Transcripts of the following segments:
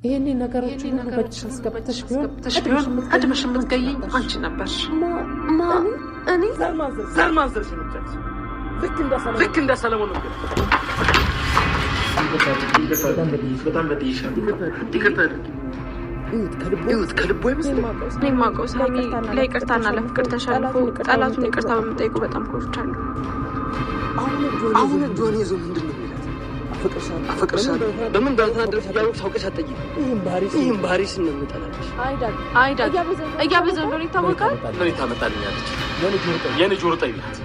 ይሄኔ ነገሮች ሁሉ በእጅሽ አስገብተሽ ቢሆን ቀድመሽ የምትገይኝ አንቺ ነበርሽ። እኔ ዘር ማንዘርሽ ነበር። ልክ እንደ ሰለሞን ነው። በጣም ይቅርታ ከልቦ አይመስልም። እኔ የማውቀው ሳሚ ለይቅርታና ለፍቅር ተሸንፎ ጠላቱን ይቅርታ በመጠየቁ በጣም ኮርቻለሁ። አሁን እጇን ይዞ ምንድን ነው አፈቅርሻለሁ በምን ባልተናደርሽ እያወቅሽ አውቀሽ አትጠይቂም። ይህም ባህሪሽ ነው የምጠላልሽ። አይዳ እያበዛሁ እንደሆነ ይታወቃል። ለኔ ታመጣልኛለች። የኔ ጆሮ ጠይላት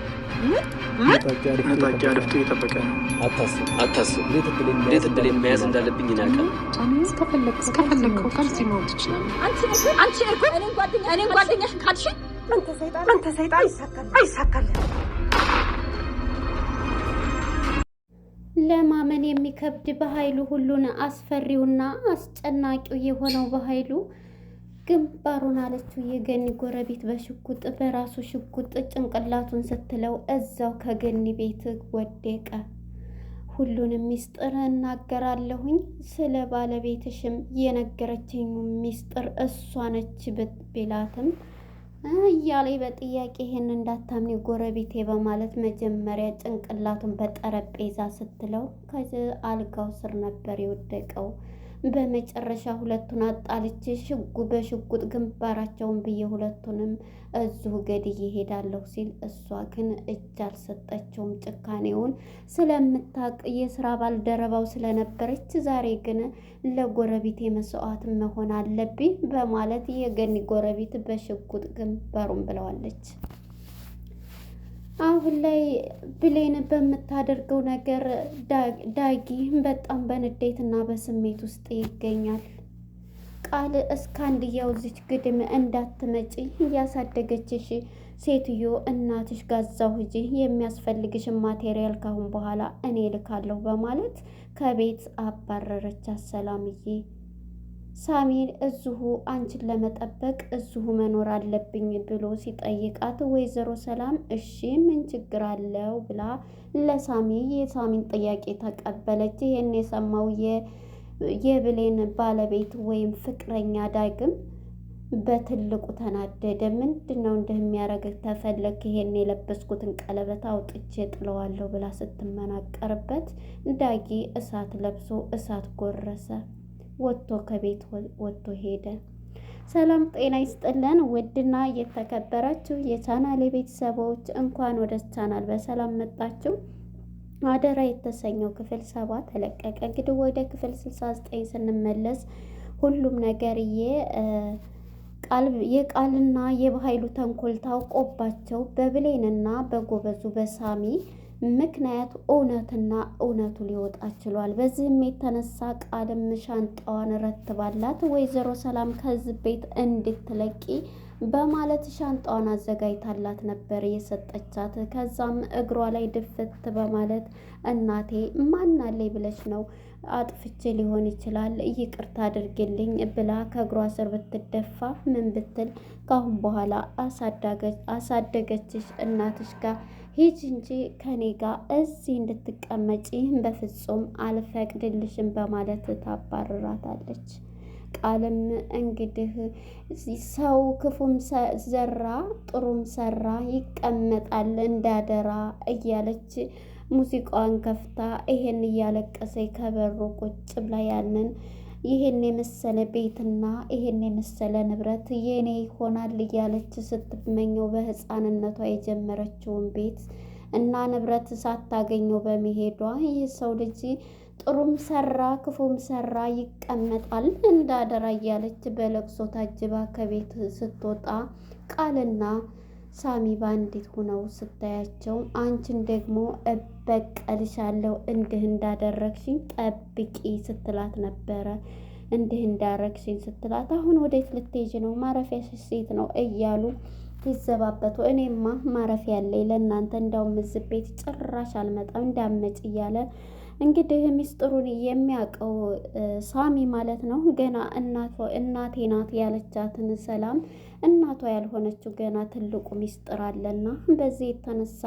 መጣቂያ አድፍቶ እየጠበቀ ነው። አታስብ። እንዴት እድሌን መያዝ እንዳለብኝ ይናቃል። እስከፈለግከው ከዚህ መሆን ትችላለህ። አንቺ እኔን ጓደኛሽ ካልሽ አንተ ሰይጣን አይሳካልህ። ለማመን የሚከብድ በኃይሉ ሁሉን አስፈሪውና አስጨናቂው የሆነው በኃይሉ ግንባሩን አለችው። የገኒ ጎረቤት በሽጉጥ በራሱ ሽጉጥ ጭንቅላቱን ስትለው እዛው ከገኒ ቤት ወደቀ። ሁሉንም ሚስጥር እናገራለሁኝ፣ ስለ ባለቤትሽም የነገረችኝ ሚስጥር እሷ ነች ቢላትም እያለ በጥያቄ ይሄን እንዳታምኒ ጎረቤቴ በማለት መጀመሪያ ጭንቅላቱን በጠረጴዛ ስትለው ከዚህ አልጋው ስር ነበር የወደቀው። በመጨረሻ ሁለቱን አጣልቼ በሽጉጥ ግንባራቸውን ብዬ ሁለቱንም እዚሁ ገድዬ እሄዳለሁ ሲል እሷ ግን እጅ አልሰጠችውም። ጭካኔውን ስለምታውቅ የስራ ባልደረባው ስለነበረች ዛሬ ግን ለጎረቤቴ መስዋዕት መሆን አለብኝ በማለት የገኒ ጎረቤት በሽጉጥ ግንባሩን ብለዋለች። አሁን ላይ ብሌን በምታደርገው ነገር ዳጊ በጣም በንዴትና በስሜት ውስጥ ይገኛል። ቃል እስካንድያው እዚች ግድም እንዳትመጪ እያሳደገችሽ ሴትዮ እናትሽ ጋዛው ሂጂ፣ የሚያስፈልግሽን ማቴሪያል ካሁን በኋላ እኔ ልካለሁ በማለት ከቤት አባረረቻት። ሰላምዬ ሳሚን እዚሁ አንቺን ለመጠበቅ እዚሁ መኖር አለብኝ ብሎ ሲጠይቃት ወይዘሮ ሰላም እሺ ምን ችግር አለው ብላ ለሳሚ የሳሚን ጥያቄ ተቀበለች። ይሄን የሰማው የብሌን ባለቤት ወይም ፍቅረኛ ዳግም በትልቁ ተናደደ። ምንድነው እንደሚያደርግ ተፈለክ? ይሄን የለበስኩትን ቀለበት አውጥቼ ጥለዋለሁ ብላ ስትመናቀርበት ዳጊ እሳት ለብሶ እሳት ጎረሰ። ወጥቶ ከቤት ወጥቶ ሄደ። ሰላም ጤና ይስጥልን። ውድና የተከበራችሁ የቻናል ቤተሰቦች እንኳን ወደ ቻናል በሰላም መጣችሁ። አደራ የተሰኘው ክፍል 7 ተለቀቀ። እንግዲህ ወደ ክፍል 69 ስንመለስ ሁሉም ነገር የቃልና የበኃይሉ ተንኮል ታውቆባቸው በብሌንና በጎበዙ በሳሚ ምክንያት እውነቱ ሊወጣ ችሏል። በዚህም የተነሳ ቃልም ሻንጣዋን ረትባላት ወይዘሮ ሰላም ከዚህ ቤት እንድትለቂ በማለት ሻንጣዋን አዘጋጅታላት ነበር የሰጠቻት። ከዛም እግሯ ላይ ድፍት በማለት እናቴ ማናለኝ ብለሽ ነው? አጥፍቼ ሊሆን ይችላል ይቅርታ አድርግልኝ ብላ ከእግሯ ስር ብትደፋ ምን ብትል ካሁን በኋላ አሳደገችሽ እናትሽ ጋር ሂጂ እንጂ ከኔ ጋር እዚህ እንድትቀመጪ በፍጹም አልፈቅድልሽም በማለት ታባርራታለች። ቃልም እንግዲህ ሰው ክፉም ዘራ ጥሩም ሰራ ይቀመጣል እንዳደራ እያለች ሙዚቃዋን ከፍታ ይሄን እያለቀሰ ከበሮ ቁጭ ብላ ይሄን የመሰለ ቤትና ይሄን የመሰለ ንብረት የኔ ይሆናል እያለች ስትመኘው በህፃንነቷ የጀመረችውን ቤት እና ንብረት ሳታገኘው በመሄዷ ይህ ሰው ልጅ ጥሩም ሰራ ክፉም ሰራ ይቀመጣል እንዳደራ እያለች በለቅሶ ታጅባ ከቤት ስትወጣ ቃልና ሳሚ ባንዲት ሆነው ስታያቸው አንቺን ደግሞ እበቀልሻለሁ እንዲህ እንዳደረግሽኝ ጠብቂ ስትላት ነበረ። እንዲህ እንዳረግሽኝ ስትላት አሁን ወዴት ልትሄጂ ነው? ማረፊያሽ ሴት ነው እያሉ ይዘባበቱ። እኔማ ማረፊያ አለኝ ለእናንተ እንዳውም እዚህ ቤት ጭራሽ አልመጣም እንዳመጭ እያለ እንግዲህ ሚስጥሩን የሚያውቀው ሳሚ ማለት ነው። ገና እናቴ ናት ያለቻትን ሰላም እናቷ ያልሆነችው ገና ትልቁ ሚስጥር አለና በዚህ የተነሳ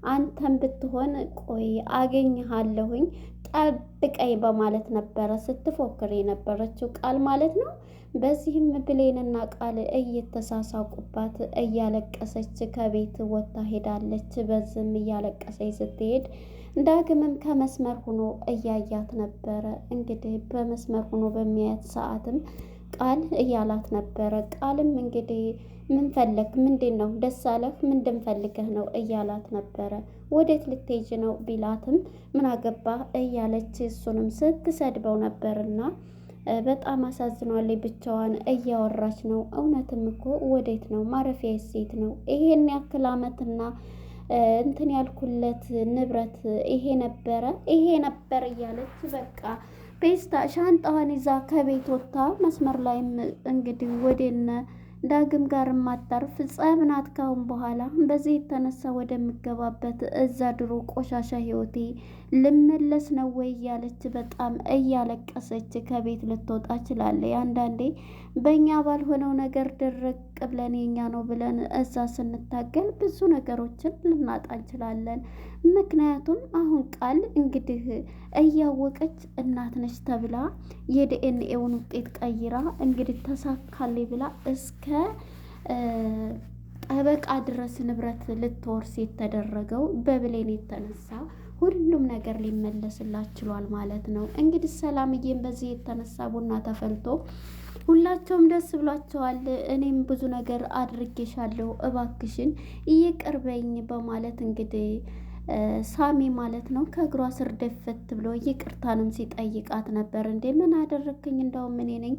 አንተም ብትሆን ቆይ አገኝሃለሁኝ ጠብ ልቀይ በማለት ነበረ ስትፎክር የነበረችው ቃል ማለት ነው። በዚህም ብሌንና ቃል እየተሳሳቁባት እያለቀሰች ከቤት ወጥታ ሄዳለች። በዝም እያለቀሰች ስትሄድ ዳግምም ከመስመር ሆኖ እያያት ነበረ። እንግዲህ በመስመር ሆኖ በሚያያት ሰዓትም ቃል እያላት ነበረ። ቃልም እንግዲህ ምን ፈለግ? ምንድን ነው? ደስ አለህ? ምንድን ፈልገህ ነው እያላት ነበረ። ወዴት ልትሄጂ ነው ቢላትም ምን አገባ እያለች እሱንም ስትሰድበው ነበርና በጣም አሳዝኗለች። ብቻዋን እያወራች ነው። እውነትም እኮ ወዴት ነው? ማረፊያ ሴት ነው። ይሄን ያክል አመትና እንትን ያልኩለት ንብረት ይሄ ነበር እያለች በቃ ፔስታ ሻንጣዋን ይዛ ከቤት ወጥታ መስመር ላይም እንግዲህ ወደነ ዳግም ጋር ማታርፍ ጸብ ናት። ካሁን በኋላ በዚህ የተነሳ ወደምገባበት እዛ ድሮ ቆሻሻ ህይወቴ ልመለስ ነው ወይ እያለች በጣም እያለቀሰች ከቤት ልትወጣ ችላለች። አንዳንዴ በእኛ ባልሆነው ነገር ድርቅ ብለን የኛ ነው ብለን እዛ ስንታገል ብዙ ነገሮችን ልናጣ እንችላለን። ምክንያቱም አሁን ቃል እንግዲህ እያወቀች እናት ነች ተብላ የዲኤንኤውን ውጤት ቀይራ እንግዲህ ተሳካልኝ ብላ እስከ ጠበቃ ድረስ ንብረት ልትወርስ የተደረገው በብሌን የተነሳ ሁሉም ነገር ሊመለስላት ችሏል ማለት ነው። እንግዲህ ሰላምዬም በዚህ የተነሳ ቡና ተፈልቶ ሁላቸውም ደስ ብሏቸዋል። እኔም ብዙ ነገር አድርጌሻለሁ እባክሽን ይቅር በይኝ በማለት እንግዲህ ሳሚ ማለት ነው ከእግሯ ስር ደፈት ብሎ ይቅርታንም ሲጠይቃት ነበር። እንዴ ምን አደረግክኝ? እንደውም እኔ ነኝ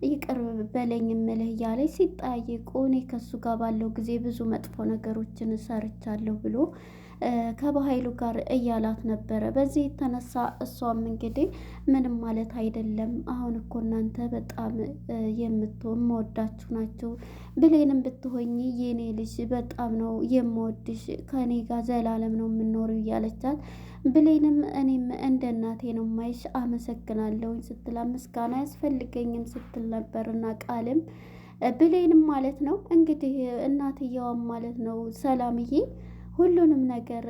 ይቅር በለኝ እምልህ እያለች ሲጠያየቁ እኔ ከሱ ጋር ባለው ጊዜ ብዙ መጥፎ ነገሮችን ሰርቻለሁ ብሎ ከባሀይሉ ጋር እያላት ነበረ። በዚህ የተነሳ እሷም እንግዲህ ምንም ማለት አይደለም፣ አሁን እኮ እናንተ በጣም የምወዳችሁ ናቸው። ብሌንም ብትሆኚ የኔ ልጅ በጣም ነው የምወድሽ፣ ከኔ ጋር ዘላለም ነው የምኖረው እያለቻት ብሌንም እኔም እንደ እናቴ ነው ማይሽ፣ አመሰግናለሁኝ ስትላ ምስጋና አያስፈልገኝም ስትል ነበርና ቃልም ብሌንም ማለት ነው እንግዲህ እናትየዋም ማለት ነው ሰላምዬ ሁሉንም ነገር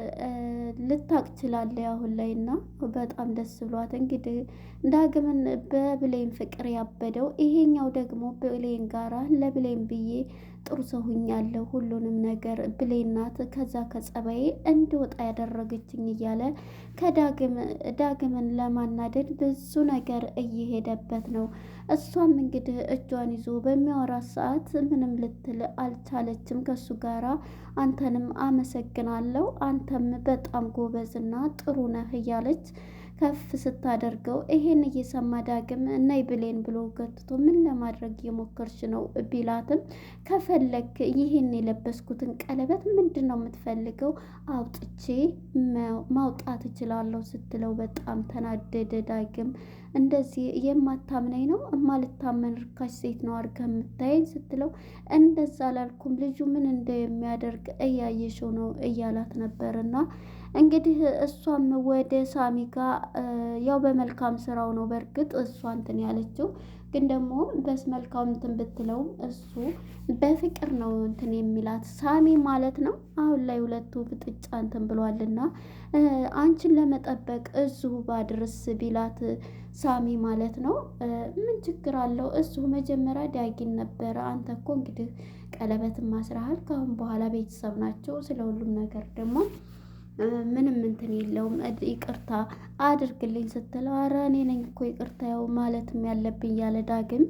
ልታቅ ችላለች አሁን ላይ እና በጣም ደስ ብሏት እንግዲህ ዳግምን በብሌን ፍቅር ያበደው ይሄኛው ደግሞ ብሌን ጋራ ለብሌን ብዬ ጥሩ ሰው ሁኛለሁ፣ ሁሉንም ነገር ብሌን ናት ከዛ ከጸባዬ እንድወጣ ያደረገችኝ እያለ ዳግምን ለማናደድ ብዙ ነገር እየሄደበት ነው። እሷም እንግዲህ እጇን ይዞ በሚያወራት ሰዓት ምንም ልትል አልቻለችም። ከሱ ጋራ አንተንም አመሰግናለሁ፣ አንተም በጣም ጎበዝና ጥሩ ነህ እያለች ከፍ ስታደርገው ይሄን እየሰማ ዳግም ነይ ብሌን ብሎ ገትቶ ምን ለማድረግ የሞከርሽ ነው ቢላትም ከፈለክ ይህን የለበስኩትን ቀለበት ምንድን ነው የምትፈልገው? አውጥቼ ማውጣት እችላለሁ ስትለው በጣም ተናደደ ዳግም። እንደዚህ የማታምነኝ ነው እማልታመን ርካሽ ሴት ነው አድርገህ የምታየኝ ስትለው እንደዛ አላልኩም፣ ልጁ ምን እንደሚያደርግ እያየሽው ነው እያላት ነበርና እንግዲህ እሷም ወደ ሳሚ ጋር ያው በመልካም ስራው ነው በእርግጥ እሷ እንትን ያለችው፣ ግን ደግሞ በስመልካም እንትን ብትለውም እሱ በፍቅር ነው እንትን የሚላት ሳሚ ማለት ነው። አሁን ላይ ሁለቱ ፍጥጫ እንትን ብሏልና አንቺን ለመጠበቅ እዚሁ ባድርስ ቢላት ሳሚ ማለት ነው ምን ችግር አለው? እሱ መጀመሪያ ዳጊን ነበረ። አንተ እኮ እንግዲህ ቀለበትን ማስራሃል፣ ካሁን በኋላ ቤተሰብ ናቸው። ስለ ሁሉም ነገር ደግሞ ምንም እንትን የለውም፣ ይቅርታ አድርግልኝ ስትለው ኧረ እኔ ነኝ እኮ ይቅርታ ያው ማለትም ያለብኝ ያለ ዳግም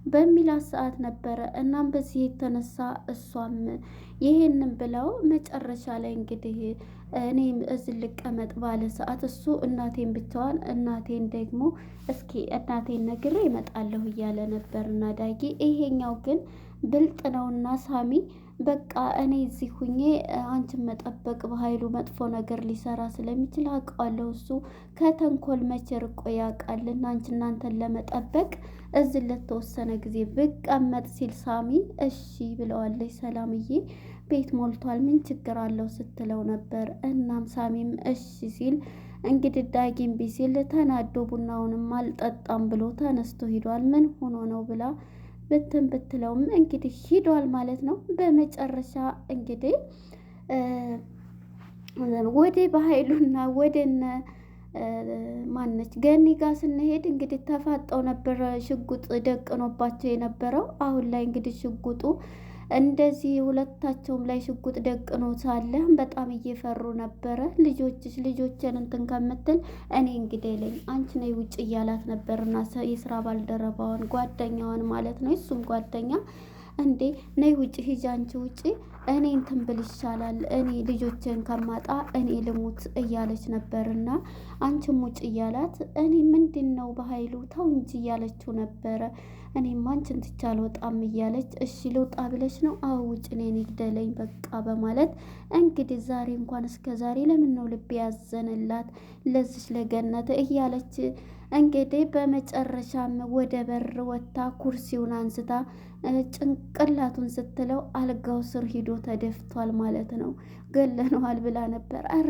በሚላት ሰዓት ነበረ። እናም በዚህ የተነሳ እሷም ይሄንን ብለው መጨረሻ ላይ እንግዲህ እኔም እዚህ ልቀመጥ ባለ ሰዓት እሱ እናቴን ብቻዋን እናቴን ደግሞ እስኪ እናቴን ነግሬ እመጣለሁ እያለ ነበርና ዳጊ ይሄኛው ግን ብልጥ ነውና ሳሚ በቃ እኔ እዚህ ሁኜ አንቺን መጠበቅ በሀይሉ መጥፎ ነገር ሊሰራ ስለሚችል አውቀዋለሁ። እሱ ከተንኮል መቼ ርቆ ያውቃልና አንቺ እናንተን ለመጠበቅ እዚህ ለተወሰነ ጊዜ ብቀመጥ ሲል ሳሚ እሺ ብለዋለች። ሰላምዬ ቤት ሞልቷል ምን ችግር አለው ስትለው ነበር። እናም ሳሚም እሺ ሲል እንግዲህ ዳጊም ቢሲል ተናዶ ቡናውንም አልጠጣም ብሎ ተነስቶ ሂዷል። ምን ሆኖ ነው ብላ ብትለውም እንግዲህ ሂዷል ማለት ነው። በመጨረሻ እንግዲህ ወደ በሀይሉና ወደነ ማነች ገኒ ጋር ስንሄድ እንግዲህ ተፋጠው ነበር ሽጉጥ ደቅኖባቸው የነበረው። አሁን ላይ እንግዲህ ሽጉጡ እንደዚህ ሁለታቸውም ላይ ሽጉጥ ደቅኖ ሳለ በጣም እየፈሩ ነበረ። ልጆችን እንትን ከምትል እኔ እንግዲህ ለኝ አንቺ ነይ ውጭ እያላት ነበርና የስራ ባልደረባዋን ጓደኛዋን ማለት ነው። እሱም ጓደኛ እንዴ ነይ ውጭ ሂጂ አንቺ ውጭ እኔ እንትን ብል ይሻላል እኔ ልጆችን ከማጣ እኔ ልሙት እያለች ነበርና አንቺም ውጭ እያላት እኔ ምንድነው በኃይሉ ተው እንጂ እያለችው ነበረ። እኔም አንቺን ትቼ አልወጣም እያለች እሺ ልውጣ ብለሽ ነው? አዎ ውጭ እኔን ይግደለኝ በቃ በማለት እንግዲህ ዛሬ እንኳን እስከ ዛሬ ለምን ነው ልብ ያዘንላት ለዚች ለገነት እያለች እንግዲህ በመጨረሻም ወደ በር ወጥታ ኩርሲውን አንስታ ጭንቅላቱን ስትለው አልጋው ስር ሂዶ ተደፍቷል ማለት ነው። ገለነዋል ብላ ነበር። አረ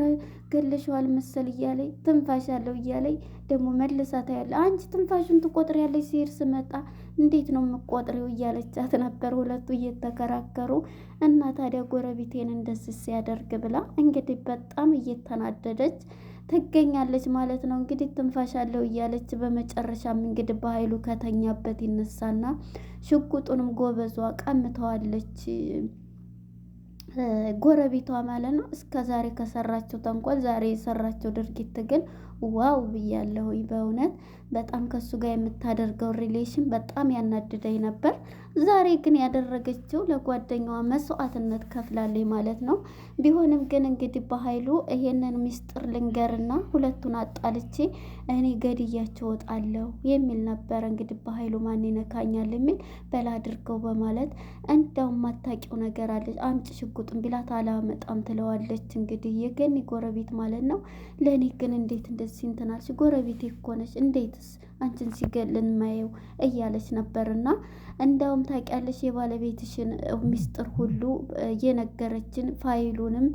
ገለሸዋል መሰል እያለኝ ትንፋሽ አለው እያለኝ ደግሞ መልሳታ ያለ አንቺ ትንፋሹን ትቆጥሪያለሽ ሲሄድ ስመጣ እንዴት ነው የምቆጥሪው እያለቻት ነበር። ሁለቱ እየተከራከሩ እና ታዲያ ጎረቤቴን እንደዚህ ሲያደርግ ብላ እንግዲህ በጣም እየተናደደች ትገኛለች ማለት ነው። እንግዲህ ትንፋሽ አለው እያለች በመጨረሻም እንግዲህ በኃይሉ ከተኛበት ይነሳና ሽጉጡንም ጎበዟ ቀምተዋለች ጎረቤቷ ማለት ነው። እስከ ዛሬ ከሰራቸው ተንኮል ዛሬ የሰራቸው ድርጊት ግን ዋው ብያለሁኝ። በእውነት በጣም ከሱ ጋር የምታደርገው ሪሌሽን በጣም ያናድደኝ ነበር። ዛሬ ግን ያደረገችው ለጓደኛዋ መስዋዕትነት ከፍላለች ማለት ነው። ቢሆንም ግን እንግዲህ በኃይሉ ይሄንን ሚስጥር ልንገርና ሁለቱን አጣልቼ እኔ ገድያቸው እወጣለሁ የሚል ነበረ። እንግዲህ በኃይሉ ማን ይነካኛል የሚል በላ አድርገው በማለት እንደውም ማታውቂው ነገር አለች አምጪ ሽጉጥን ቢላት አላመጣም ትለዋለች። እንግዲህ የገኒ ጎረቤት ማለት ነው። ለእኔ ግን እንዴት እንደዚህ እንትናልሽ ጎረቤቴ እኮ ነች እንዴትስ አንቺን ሲገልን ማየው እያለች ነበርና እንደውም ታውቂያለሽ የባለቤትሽን ሚስጥር ሁሉ የነገረችን ፋይሉንም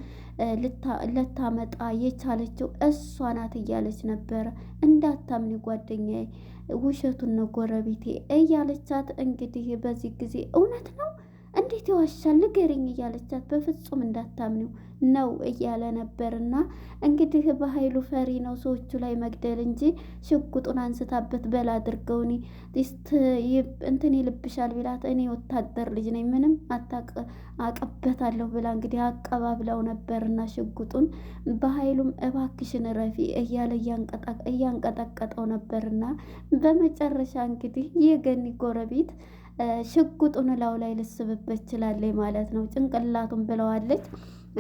ልታመጣ የቻለችው እሷ ናት እያለች ነበረ። እንዳታምኒ ጓደኛዬ ውሸቱን ነው ጎረቤቴ እያለቻት እንግዲህ በዚህ ጊዜ እውነት ነው እንዴት ይዋሻል ንገሪኝ እያለቻት በፍጹም እንዳታምኒው ነው እያለ ነበርና እንግዲህ በኃይሉ ፈሪ ነው ሰዎቹ ላይ መግደል እንጂ ሽጉጡን አንስታበት በላ አድርገውኒ እንትን ይልብሻል ቢላት እኔ ወታደር ልጅ ነኝ ምንም አቀበታለሁ ብላ እንግዲህ አቀባብለው ነበርና ሽጉጡን በኃይሉም እባክሽን ረፊ እያለ እያንቀጠቀጠው ነበርና በመጨረሻ እንግዲህ የገኒ ጎረቤት ሽጉጡን ላው ላይ ልስብበት ችላለች ማለት ነው። ጭንቅላቱን ብለዋለች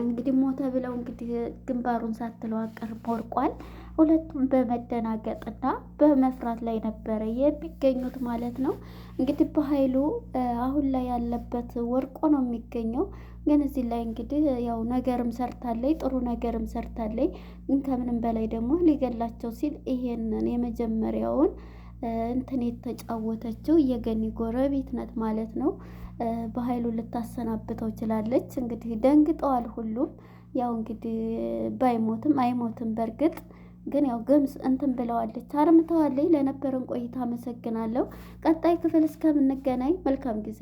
እንግዲህ ሞተ ብለው እንግዲህ ግንባሩን ሳትለው አቀርብ ወርቋል። ሁለቱም በመደናገጥና በመፍራት ላይ ነበረ የሚገኙት ማለት ነው። እንግዲህ በኃይሉ አሁን ላይ ያለበት ወርቆ ነው የሚገኘው። ግን እዚህ ላይ እንግዲህ ያው ነገርም ሰርታለች ጥሩ ነገርም ሰርታለች። ግን ከምንም በላይ ደግሞ ሊገላቸው ሲል ይሄንን የመጀመሪያውን እንትን የተጫወተችው የገኒ ጎረቤት ናት ማለት ነው። በኃይሉ ልታሰናብተው ችላለች። እንግዲህ ደንግጠዋል ሁሉም። ያው እንግዲህ ባይሞትም አይሞትም በእርግጥ ግን ያው ገምስ እንትን ብለዋለች አርምተዋለች። ለነበረን ቆይታ አመሰግናለሁ። ቀጣይ ክፍል እስከምንገናኝ መልካም ጊዜ